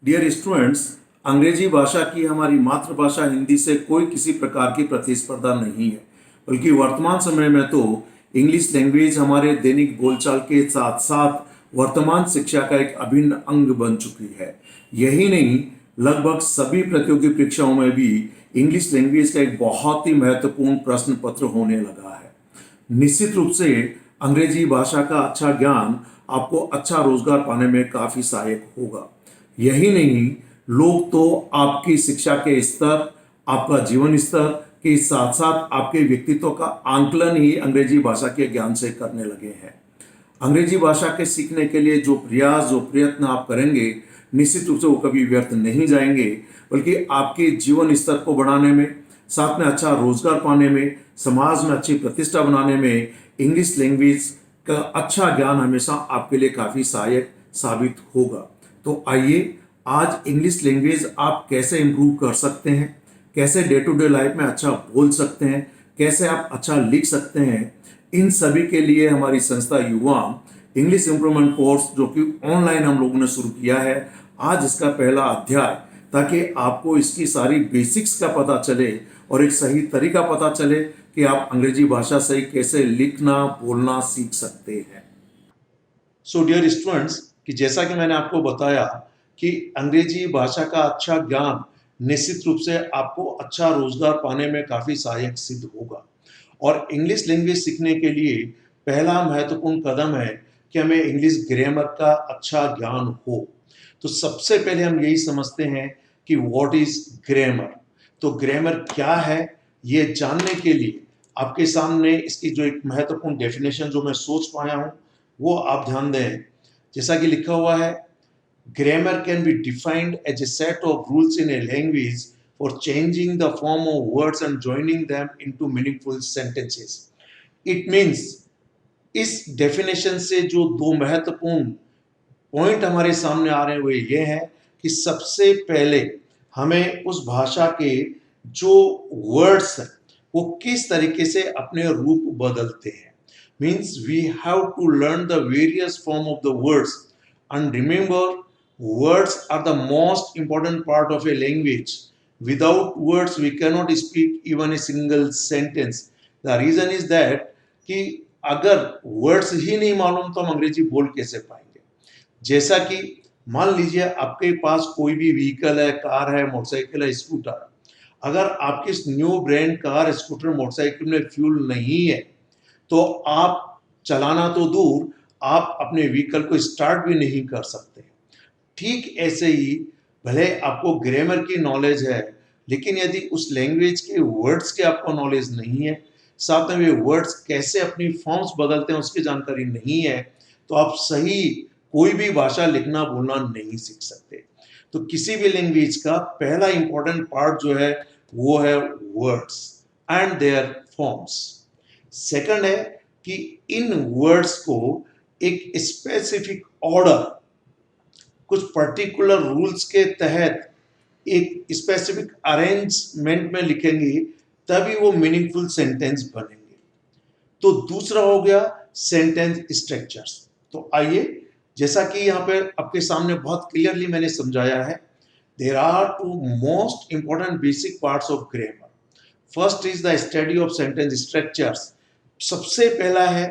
Dear students, अंग्रेजी भाषा की हमारी मातृभाषा हिंदी से कोई किसी प्रकार की प्रतिस्पर्धा नहीं है, बल्कि वर्तमान समय में तो इंग्लिश लैंग्वेज हमारे दैनिक बोलचाल के साथ साथ वर्तमान शिक्षा का एक अभिन्न अंग बन चुकी है। यही नहीं, लगभग सभी प्रतियोगी परीक्षाओं में भी इंग्लिश लैंग्वेज का एक बहुत ही महत्वपूर्ण प्रश्न पत्र होने लगा है। निश्चित रूप से अंग्रेजी भाषा का अच्छा ज्ञान आपको अच्छा रोजगार पाने में काफी सहायक होगा। यही नहीं, लोग तो आपकी शिक्षा के स्तर, आपका जीवन स्तर के साथ साथ आपके व्यक्तित्व का आंकलन ही अंग्रेजी भाषा के ज्ञान से करने लगे हैं। अंग्रेजी भाषा के सीखने के लिए जो प्रयास, जो प्रयत्न आप करेंगे, निश्चित रूप से वो कभी व्यर्थ नहीं जाएंगे, बल्कि आपके जीवन स्तर को बढ़ाने में, साथ में अच्छा रोजगार पाने में, समाज में अच्छी प्रतिष्ठा बनाने में इंग्लिश लैंग्वेज का अच्छा ज्ञान हमेशा आपके लिए काफ़ी सहायक साबित होगा। तो आइए, आज इंग्लिश लैंग्वेज आप कैसे इम्प्रूव कर सकते हैं, कैसे डे टू डे लाइफ में अच्छा बोल सकते हैं, कैसे आप अच्छा लिख सकते हैं, इन सभी के लिए हमारी संस्था युवा इंग्लिश इम्प्रूवमेंट कोर्स, जो कि ऑनलाइन हम लोगों ने शुरू किया है, आज इसका पहला अध्याय, ताकि आपको इसकी सारी बेसिक्स का पता चले और एक सही तरीका पता चले कि आप अंग्रेजी भाषा से कैसे लिखना बोलना सीख सकते हैं। सो डियर स्टूडेंट्स, कि जैसा कि मैंने आपको बताया कि अंग्रेजी भाषा का अच्छा ज्ञान निश्चित रूप से आपको अच्छा रोजगार पाने में काफ़ी सहायक सिद्ध होगा। और इंग्लिश लैंग्वेज सीखने के लिए पहला महत्वपूर्ण कदम है कि हमें इंग्लिश ग्रामर का अच्छा ज्ञान हो। तो सबसे पहले हम यही समझते हैं कि व्हाट इज ग्रामर। तो ग्रामर क्या है, ये जानने के लिए आपके सामने इसकी जो एक महत्वपूर्ण डेफिनेशन जो मैं सोच पाया हूँ, वो आप ध्यान दें। जैसा कि लिखा हुआ है, grammar can be defined as a set of rules in a language for changing the form of words and joining them into meaningful sentences. It means, इस डेफिनेशन से जो दो महत्वपूर्ण पॉइंट हमारे सामने आ रहे हैं वो ये है कि सबसे पहले हमें उस भाषा के जो वर्ड्स हैं वो किस तरीके से अपने रूप बदलते हैं। Means we have to learn the various form of the words and remember, words are the most important part of a language. Without words we cannot speak even a single sentence. The reason is that कि अगर words ही नहीं मालूम तो हम अंग्रेजी बोल कैसे पाएंगे। जैसा कि मान लीजिए आपके पास कोई भी व्हीकल है, कार है, मोटरसाइकिल है, स्कूटर। अगर आपकी इस new brand car, scooter, motorcycle में फ्यूल नहीं है तो आप चलाना तो दूर, आप अपने व्हीकल को स्टार्ट भी नहीं कर सकते। ठीक ऐसे ही भले आपको ग्रामर की नॉलेज है, लेकिन यदि उस लैंग्वेज के वर्ड्स के आपको नॉलेज नहीं है, साथ में वे वर्ड्स कैसे अपनी फॉर्म्स बदलते हैं उसकी जानकारी नहीं है, तो आप सही कोई भी भाषा लिखना बोलना नहीं सीख सकते। तो किसी भी लैंग्वेज का पहला इंपॉर्टेंट पार्ट जो है वो है words and their forms. Second है कि इन वर्ड्स को एक स्पेसिफिक ऑर्डर, कुछ पर्टिकुलर रूल्स के तहत एक स्पेसिफिक अरेंजमेंट में लिखेंगे, तभी वो मीनिंगफुल सेंटेंस बनेंगे। तो दूसरा हो गया सेंटेंस स्ट्रक्चर्स। तो आइए, जैसा कि यहाँ पे आपके सामने बहुत क्लियरली मैंने समझाया है, there are two most important basic parts of grammar. First is the study of sentence structures. सबसे पहला है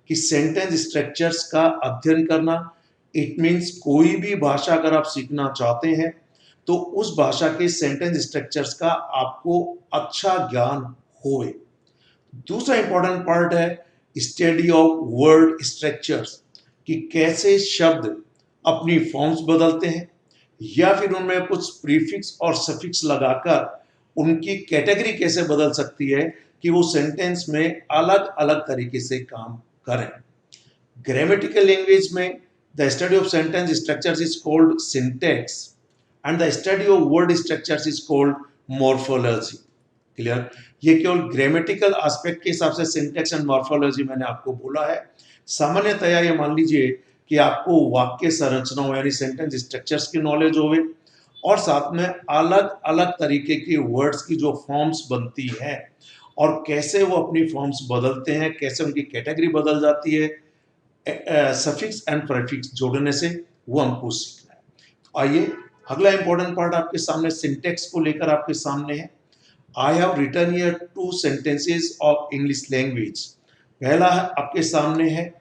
कि सेंटेंस स्ट्रक्चर्स का अध्ययन करना। इट मीन्स कोई भी भाषा अगर आप सीखना चाहते हैं तो उस भाषा के सेंटेंस स्ट्रक्चर्स का आपको अच्छा ज्ञान होए। दूसरा इंपॉर्टेंट पार्ट है स्टडी ऑफ वर्ड स्ट्रक्चर्स, कि कैसे शब्द अपनी फॉर्म्स बदलते हैं या फिर उनमें कुछ प्रीफिक्स और सफिक्स लगाकर उनकी कैटेगरी कैसे बदल सकती है कि वो सेंटेंस में अलग अलग तरीके से काम करें। ग्रामेटिकल लैंग्वेज में the study of sentence structures is called syntax and the study of word structures is called morphology. Clear? ये केवल ग्रामेटिकल एस्पेक्ट के हिसाब से सिंटैक्स एंड मॉर्फोलॉजी मैंने आपको बोला है। सामान्यतया ये मान लीजिए कि आपको वाक्य संरचनाओं यानी सेंटेंस स्ट्रक्चर्स की नॉलेज होवे और साथ में अलग अलग तरीके के वर्ड्स की जो फॉर्म्स बनती हैं और कैसे वो अपनी फॉर्म्स बदलते हैं, कैसे उनकी कैटेगरी बदल जाती है, सफिक्स एंड प्रीफिक्स जोड़ने से, वो हमको सीखना है। तो आइए अगला इंपॉर्टेंट पार्ट आपके सामने सिंटेक्स को लेकर आपके सामने है। I have written here 2 sentences of English language. पहला आपके सामने है,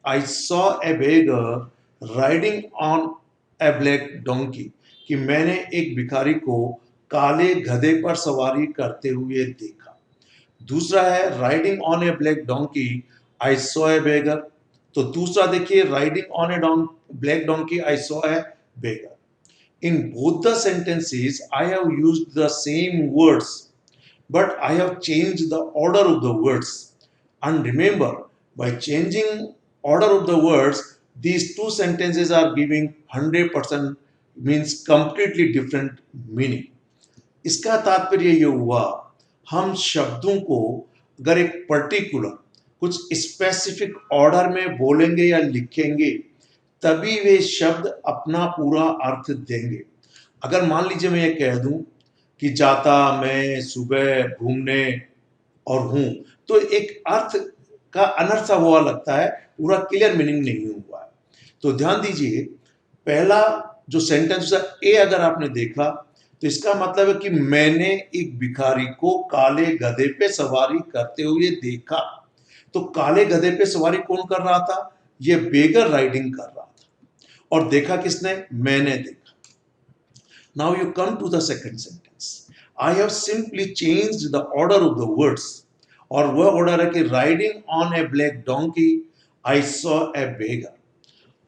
I saw a beggar riding on a black donkey, कि मैंने एक भिखारी को काले गधे पर सवारी करते हुए देखा। दूसरा है, riding on a black donkey I saw a beggar. तो दूसरा देखिए, riding on a black donkey I saw a beggar. In both the sentences, I have used the same words, but I have changed the order of the words. And remember, by changing order of the words, these two sentences are giving 100% means completely different meaning. इसका तात्पर्य ये हुआ, हम शब्दों को अगर एक particular कुछ स्पेसिफिक ऑर्डर में बोलेंगे या लिखेंगे तभी वे शब्द अपना पूरा अर्थ देंगे। अगर मान लीजिए मैं ये कह दूं कि जाता मैं सुबह घूमने और हूं, तो एक अर्थ का अनर्थ हुआ लगता है, पूरा क्लियर मीनिंग नहीं हुआ है। तो ध्यान दीजिए, पहला जो सेंटेंस ए अगर आपने देखा तो इसका मतलब है कि मैंने एक भिखारी को काले गधे पे सवारी करते हुए देखा। तो काले गधे पे सवारी कौन कर रहा था? ये बेगर राइडिंग कर रहा था। और देखा किसने? मैंने देखा। Now you come to the second sentence. I have simply changed the order of the words, और वह ऑर्डर है कि riding on a black donkey I saw a beggar.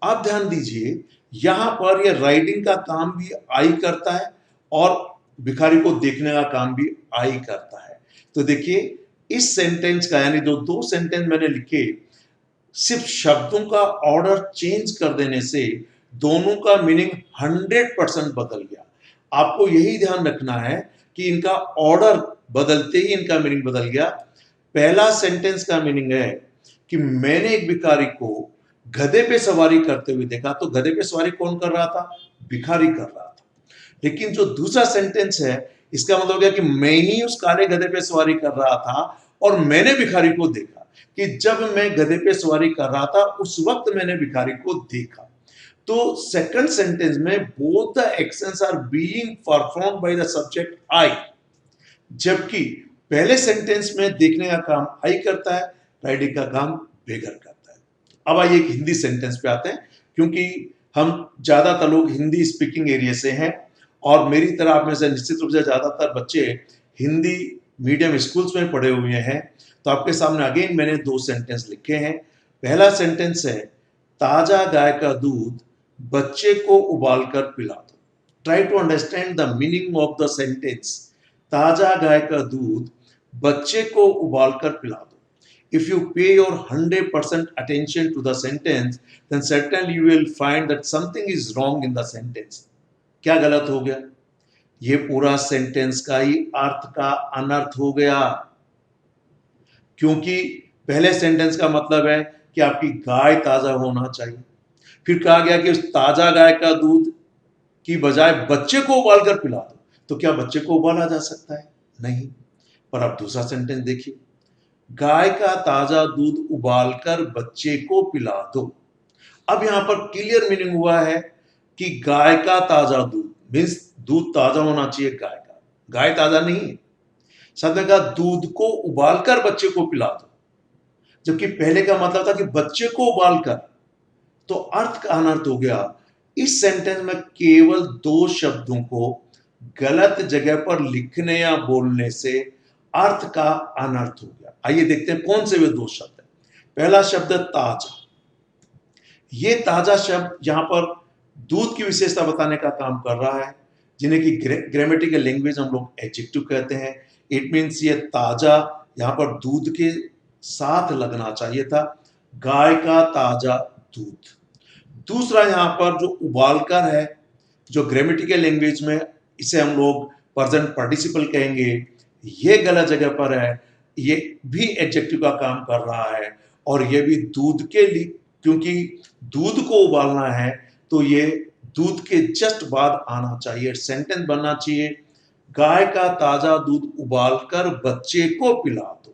अब ध्यान दीजिए, यहां पर ये राइडिंग का काम भी आई करता है और भिखारी को देखने का काम भी आई करता है। तो देखिए, इस सेंटेंस का यानी जो दो सेंटेंस मैंने लिखे, सिर्फ शब्दों का ऑर्डर चेंज कर देने से दोनों का मीनिंग 100% बदल गया। आपको यही ध्यान रखना है कि इनका ऑर्डर बदलते ही इनका मीनिंग बदल गया। पहला सेंटेंस का मीनिंग है कि मैंने एक भिखारी को गधे पे सवारी करते हुए देखा। तो गधे पे सवारी कौन कर रहा था? भिखारी कर रहा था। लेकिन जो दूसरा सेंटेंस है, इसका मतलब हो गया कि मैं ही उस काले गधे पे सवारी कर रहा था और मैंने भिखारी को देखा, कि जब मैं गधे पे सवारी कर रहा था उस वक्त मैंने भिखारी को देखा। तो सेकंड सेंटेंस में both the actions are being performed by the subject I, जबकि पहले सेंटेंस में देखने का काम आई करता है, राइडिंग का काम बेगर करता है। अब आइए एक हिंदी सेंटेंस पे आते हैं, क्योंकि हम ज्यादातर लोग हिंदी स्पीकिंग एरिया से हैं और मेरी तरह आप में से निश्चित रूप से ज्यादातर बच्चे हिंदी मीडियम स्कूल्स में पढ़े हुए हैं। तो आपके सामने अगेन मैंने दो सेंटेंस लिखे हैं। पहला सेंटेंस है, ताजा गाय का दूध बच्चे को उबालकर पिला दो। Try to understand the meaning of the sentence. ताजा गाय का दूध बच्चे को उबालकर पिला दो। If you pay your 100% attention to the sentence, then certainly you will find that something is wrong in the sentence. क्या गलत हो गया? ये पूरा सेंटेंस का ही अर्थ का अनर्थ हो गया, क्योंकि पहले सेंटेंस का मतलब है कि आपकी गाय ताजा होना चाहिए। फिर कहा गया कि उस ताजा गाय का दूध की बजाय बच्चे को उबालकर पिला दो। तो क्या बच्चे को उबाला जा सकता है? नहीं। पर अब दूसरा सेंटेंस देखिए, गाय का ताजा दूध उबालकर बच्चे को पिला दो। अब यहां पर क्लियर मीनिंग हुआ है कि गाय का ताजा दूध मीन्स दूध ताजा होना चाहिए गाय का, गाय ताजा नहीं है। साथ का दूध को उबालकर बच्चे को पिला दो, जबकि पहले का मतलब था कि बच्चे को उबालकर। तो अर्थ का अनर्थ हो गया। इस सेंटेंस में केवल दो शब्दों को गलत जगह पर लिखने या बोलने से अर्थ का अनर्थ हो गया। आइए देखते हैं कौन से वे दो शब्द हैं। पहला शब्द ताजा। ये ताजा शब्द यहां पर दूध की विशेषता बताने का काम कर रहा है, जिन्हें कि ग्रामेटिकल लैंग्वेज हम लोग एडजेक्टिव कहते हैं। इट मीन्स ये ताजा यहां पर दूध के साथ लगना चाहिए था, गाय का ताजा दूध। दूसरा यहां पर जो उबालकर है, जो ग्रामेटिकल लैंग्वेज में इसे हम लोग प्रेजेंट पार्टिसिपल कहेंगे, ये गलत जगह पर है। ये भी एडजेक्टिव का काम कर रहा है और ये भी दूध के लिए, क्योंकि दूध को उबालना है तो ये दूध के जस्ट बाद आना चाहिए। सेंटेंस बनना चाहिए, गाय का ताजा दूध उबालकर बच्चे को पिला दो।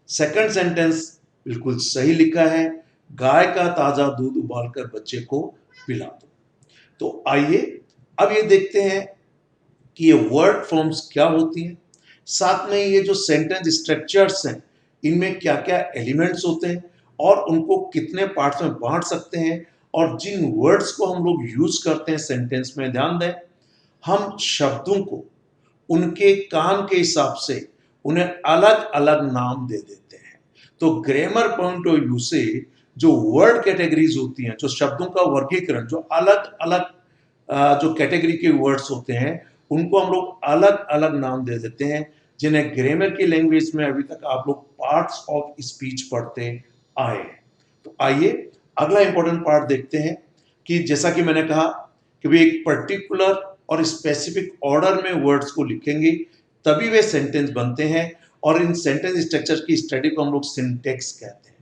सेकंड सेंटेंस बिल्कुल सही लिखा है, गाय का ताजा दूध उबालकर बच्चे को पिला दो। तो आइए अब ये देखते हैं कि ये वर्ड फॉर्म्स क्या होती हैं, साथ में ये जो सेंटेंस स्ट्रक्चर्स हैं इनमें क्या क्या एलिमेंट्स होते हैं और उनको कितने पार्ट्स में बांट सकते हैं, और जिन वर्ड्स को हम लोग यूज करते हैं सेंटेंस में, ध्यान दें हम शब्दों को उनके काम के हिसाब से उन्हें अलग अलग नाम दे देते हैं। तो ग्रामर पॉइंट ऑफ व्यू से जो वर्ड कैटेगरीज होती हैं, जो शब्दों का वर्गीकरण, जो अलग अलग जो कैटेगरी के वर्ड्स होते हैं उनको हम लोग अलग अलग नाम दे देते हैं, जिन्हें ग्रामर की लैंग्वेज में अभी तक आप लोग पार्ट्स ऑफ स्पीच पढ़ते आए हैं। तो आइए अगला इंपॉर्टेंट पार्ट देखते हैं कि जैसा कि मैंने कहा कि भी एक पर्टिकुलर और स्पेसिफिक ऑर्डर में वर्ड्स को लिखेंगे तभी वे सेंटेंस बनते हैं, और इन सेंटेंस स्ट्रक्चर की स्टडी को हम लोग सिंटेक्स कहते हैं।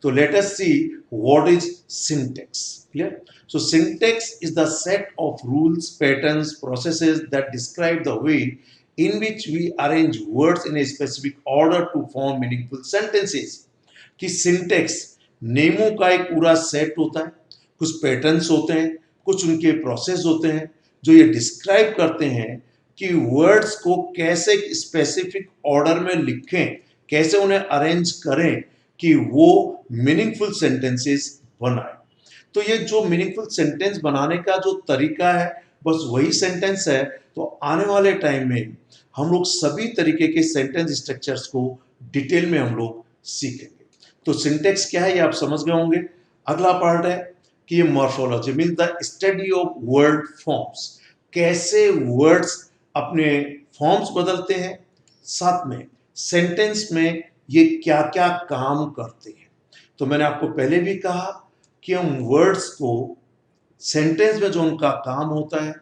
तो let us see what is syntax. Clear? So syntax is the set of rules, patterns, processes that describe the way in which we arrange words in a specific order to form meaningful sentences. कि syntax नियमों का एक पूरा set होता है, कुछ patterns होते हैं, कुछ उनके प्रोसेस होते हैं जो ये डिस्क्राइब करते हैं कि वर्ड्स को कैसे स्पेसिफिक ऑर्डर में लिखें, कैसे उन्हें अरेंज करें कि वो मीनिंगफुल सेंटेंसेस बनाए। तो ये जो मीनिंगफुल सेंटेंस बनाने का जो तरीका है बस वही सेंटेंस है। तो आने वाले टाइम में हम लोग सभी तरीके के सेंटेंस स्ट्रक्चर्स को डिटेल में हम लोग सीखेंगे। तो सिंटेक्स क्या है ये आप समझ गए होंगे। अगला पार्ट है कि ये morphology means the study of word forms, कैसे वर्ड्स अपने फॉर्म्स बदलते हैं, साथ में सेंटेंस में ये क्या क्या काम करते हैं। तो मैंने आपको पहले भी कहा कि हम वर्ड्स को सेंटेंस में जो उनका काम होता है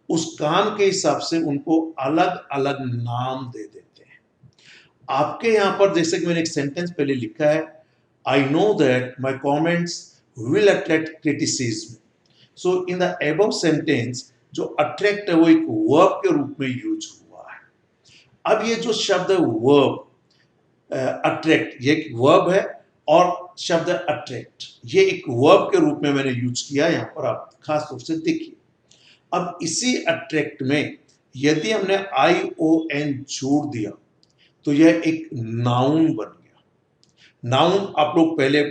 उस काम के हिसाब से उनको अलग अलग नाम दे देते हैं। आपके यहां पर जैसे कि मैंने एक सेंटेंस पहले लिखा है, I know that my comments will attract criticism. So in the above sentence जो अट्रैक्ट है वो एक वर्ब के रूप में यूज हुआ है। अब ये जो शब्द है वर्ब अट्रैक्ट, ये एक वर्ब है, और शब्द अट्रैक्ट ये एक वर्ब के रूप में मैंने यूज किया, यहां पर आप खास तौर से देखिए। अब इसी अट्रैक्ट में यदि हमने ION जोड़ दिया तो यह एक नाउन बन गया। नाउन आप लोग पहले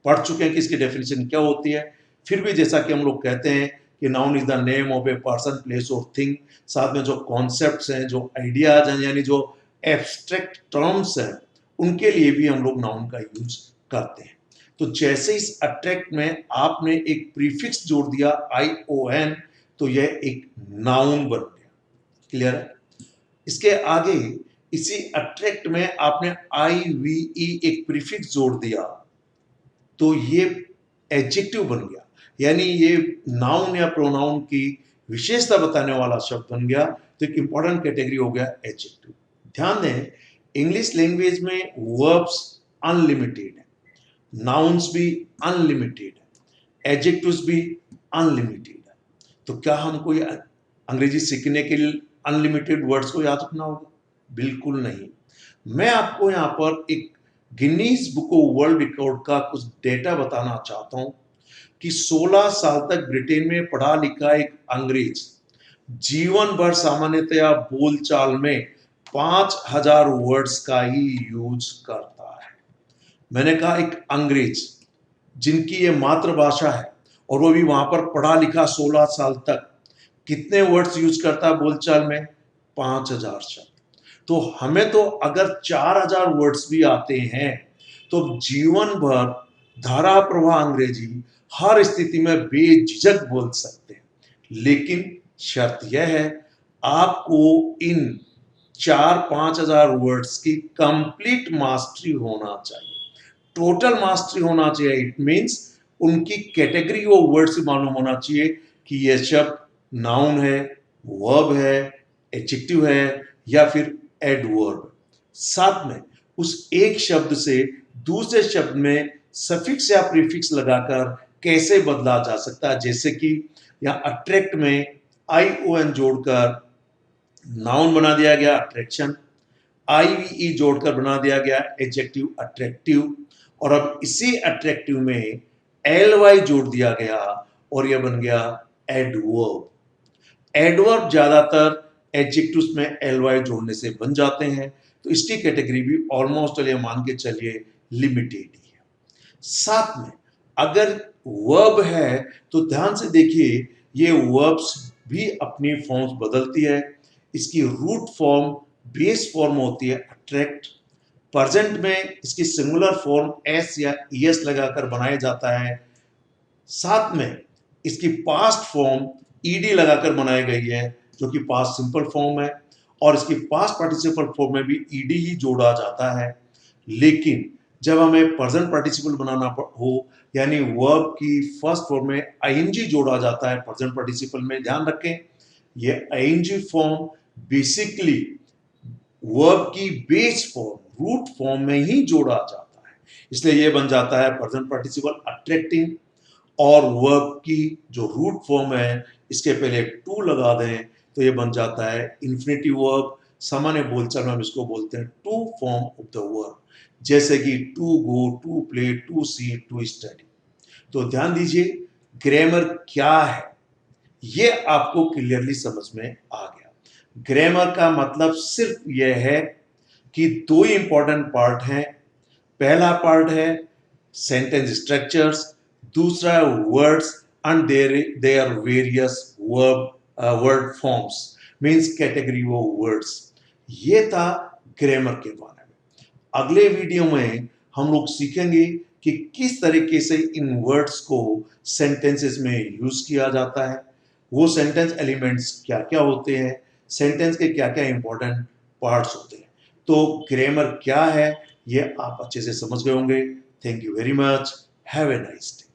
पढ़ चुके हैं कि इसकी डेफिनेशन क्या होती है, फिर भी जैसा कि हम लोग कहते हैं कि noun is the name of a person, place और थिंग, साथ में जो कॉन्सेप्ट्स हैं, जो आइडियाज हैं, यानी जो एब्स्ट्रैक्ट टर्म्स हैं, उनके लिए भी हम लोग नाउन का यूज करते हैं। तो जैसे इस अट्रैक्ट में आपने एक प्रीफिक्स जोड़ दिया ION तो यह एक नाउन बन गया। क्लियर है? इसके आगे इसी अट्रैक्ट में आपने IVE एक प्रीफिक्स जोड़ दिया तो ये एडजेक्टिव बन गया, यानी ये नाउन या प्रोनाउन की विशेषता बताने वाला शब्द बन गया। तो एक इंपॉर्टेंट कैटेगरी हो गया एडजेक्टिव। ध्यान दें इंग्लिश लैंग्वेज में वर्ब्स अनलिमिटेड है, नाउन्स भी अनलिमिटेड है, एडजेक्टिव्स भी अनलिमिटेड है। तो क्या हमको ये अंग्रेजी सीखने के लिए अनलिमिटेड वर्ड्स को याद रखना होगा? बिल्कुल नहीं। मैं आपको यहाँ पर एक Guinness book of world record का कुछ डेटा बताना चाहता हूँ कि 16 साल तक ब्रिटेन में पढ़ा लिखा एक अंग्रेज जीवन भर सामान्यतया बोलचाल में 5000 वर्ड्स का ही यूज करता है। मैंने कहा एक अंग्रेज जिनकी ये मातृभाषा है और वो भी वहां पर पढ़ा लिखा 16 साल तक, कितने वर्ड्स यूज करता है बोलचाल में? 5000 शब्द। तो हमें तो अगर 4000 वर्ड्स भी आते हैं तो जीवन भर धारा प्रवाह अंग्रेजी हर स्थिति में बेझिझक बोल सकते हैं। लेकिन शर्त यह है आपको इन 4-5 हजार वर्ड्स की कंप्लीट मास्टरी होना चाहिए, टोटल मास्टरी होना चाहिए। इट मींस उनकी कैटेगरी ऑफ वर्ड से मालूम होना चाहिए कि यह शब्द नाउन है, वर्ब है, एडजेक्टिव है या फिर एडवर्ब। साथ में उस एक शब्द से दूसरे शब्द में सफिक्स या प्रीफिक्स लगाकर कैसे बदला जा सकता है, जैसे कि यहाँ अट्रैक्ट में ION जोड़कर नाउन बना दिया गया अट्रैक्शन, IVE जोड़कर बना दिया गया एडजेक्टिव अट्रैक्टिव, और अब इसी अट्रैक्टिव में LY जोड़ दिया गया और यह बन गया एडवर्ब। एडवर्ब ज्यादातर एडजेक्टिव्स में एल वाई जोड़ने से बन जाते हैं, तो इसकी कैटेगरी भी ऑलमोस्ट चलिए मान के चलिए लिमिटेड ही है। साथ में अगर वर्ब है तो ध्यान से देखिए, ये वर्ब्स भी अपनी फॉर्म्स बदलती है। इसकी रूट फॉर्म बेस फॉर्म होती है अट्रैक्ट। प्रेजेंट में इसकी सिंगुलर फॉर्म एस या ईएस लगाकर बनाया जाता है। साथ में इसकी पास्ट फॉर्म ईडी लगाकर बनाई गई है, जो कि पास्ट सिंपल फॉर्म है, और इसकी पास्ट पार्टिसिपल फॉर्म में भी ईडी ही जोड़ा जाता है। लेकिन जब हमें प्रेजेंट पार्टिसिपल बनाना हो, यानी वर्ब की फर्स्ट फॉर्म में आईएनजी जोड़ा जाता है प्रेजेंट पार्टिसिपल में, ध्यान रखें ये आईएनजी फॉर्म बेसिकली वर्ब की बेस फॉर्म रूट फॉर्म में ही जोड़ा जाता है, इसलिए ये बन जाता है प्रेजेंट पार्टिसिपल अट्रैक्टिंग। और वर्ब की जो रूट फॉर्म है इसके पहले टू लगा दें तो ये बन जाता है इंफिनिटिव वर्ब। सामान्य बोलचाल में हम इसको बोलते हैं to form of the verb, जैसे कि to go, to play, to see, to study. तो ध्यान दीजिए ग्रामर क्या है, ये आपको क्लियरली समझ में आ गया। ग्रामर का मतलब सिर्फ यह है कि दो इंपॉर्टेंट पार्ट हैं। पहला पार्ट है सेंटेंस स्ट्रक्चर्स, दूसरा words and their various word forms, means category of words. ये था ग्रामर के बारे में। अगले वीडियो में हम लोग सीखेंगे कि किस तरीके से इन वर्ड्स को सेंटेंसेस में यूज किया जाता है, वो सेंटेंस एलिमेंट्स क्या क्या होते हैं, सेंटेंस के क्या क्या इंपॉर्टेंट पार्ट्स होते हैं। तो ग्रामर क्या है ये आप अच्छे से समझ गए होंगे। Thank you very much, have a nice day.